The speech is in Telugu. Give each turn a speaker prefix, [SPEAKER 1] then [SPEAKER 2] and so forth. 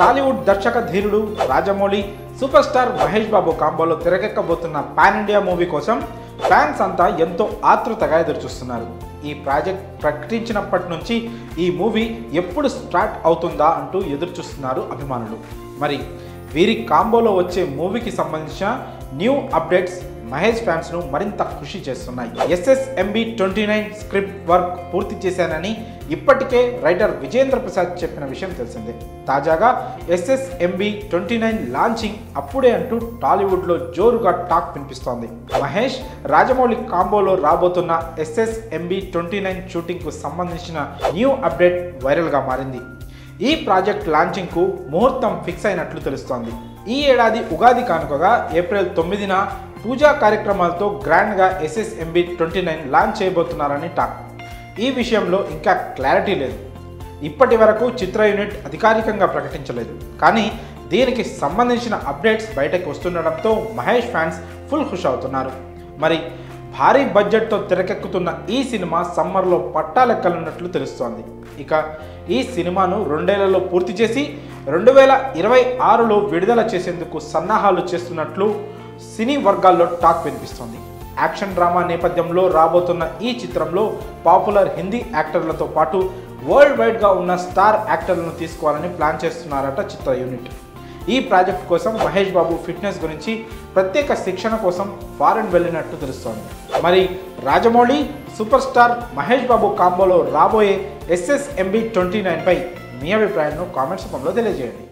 [SPEAKER 1] టాలీవుడ్ దర్శక ధీరుడు Rajamouli super star Mahesh Babu కాంబోలో తెరకెక్కబోతున్న pan India movie కోసం ఫ్యాన్స్ అంతా ఎంతో ఆతృతగా ఎదురుచూస్తున్నారు. ఈ ప్రాజెక్ట్ ప్రకటించినప్పటి నుంచి ఈ మూవీ ఎప్పుడు స్టార్ట్ అవుతుందా అంటూ ఎదురుచూస్తున్నారు అభిమానులు. మరి వీరి కాంబోలో వచ్చే మూవీకి సంబంధించిన న్యూ అప్డేట్స్ మహేష్ ఫ్యాన్స్ను మరింత ఖుషి చేస్తున్నాయి. SSMB29 స్క్రిప్ట్ వర్క్ పూర్తి చేశానని ఇప్పటికే రైటర్ విజేంద్ర ప్రసాద్ చెప్పిన విషయం తెలిసిందే. తాజాగా SSMB29 లాంచింగ్ అప్పుడే అంటూ టాలీవుడ్లో జోరుగా టాక్ వినిపిస్తోంది. మహేష్ రాజమౌళి కాంబోలో రాబోతున్న SSMB29 షూటింగ్కు సంబంధించిన న్యూ అప్డేట్ వైరల్గా మారింది. ఈ ప్రాజెక్ట్ లాంచింగ్కు ముహూర్తం ఫిక్స్ అయినట్లు తెలుస్తోంది. ఈ ఏడాది ఉగాది కానుకగా ఏప్రిల్ 9న పూజా కార్యక్రమాలతో గ్రాండ్గా SSMB29 లాంచ్ చేయబోతున్నారని టాక్. ఈ విషయంలో ఇంకా క్లారిటీ లేదు. ఇప్పటి వరకు చిత్ర యూనిట్ అధికారికంగా ప్రకటించలేదు. కానీ దీనికి సంబంధించిన అప్డేట్స్ బయటకు వస్తుండడంతో మహేష్ ఫ్యాన్స్ ఫుల్ ఖుష్ అవుతున్నారు. మరి భారీ బడ్జెట్తో తెరకెక్కుతున్న ఈ సినిమా సమ్మర్లో పట్టాలెక్కనున్నట్లు తెలుస్తోంది. ఇక ఈ సినిమాను 2 ఏళ్లలో పూర్తి చేసి 2026లో విడుదల చేసేందుకు సన్నాహాలు చేస్తున్నట్లు సినీ వర్గాల్లో టాక్ వినిపిస్తోంది. యాక్షన్ డ్రామా నేపథ్యంలో రాబోతున్న ఈ చిత్రంలో పాపులర్ హిందీ యాక్టర్లతో పాటు వరల్డ్ వైడ్గా ఉన్న స్టార్ యాక్టర్లను తీసుకోవాలని ప్లాన్ చేస్తున్నారట చిత్ర యూనిట్. ఈ ప్రాజెక్ట్ కోసం మహేష్ బాబు ఫిట్నెస్ గురించి ప్రత్యేక శిక్షణ కోసం ఫారెన్ వెళ్ళినట్టు తెలుస్తోంది. మరి రాజమౌళి సూపర్ స్టార్ మహేష్ బాబు కాంబోలో రాబోయే SSMB29 పై మీ అభిప్రాయాలను కామెంట్స్ రూపంలో తెలియజేయండి.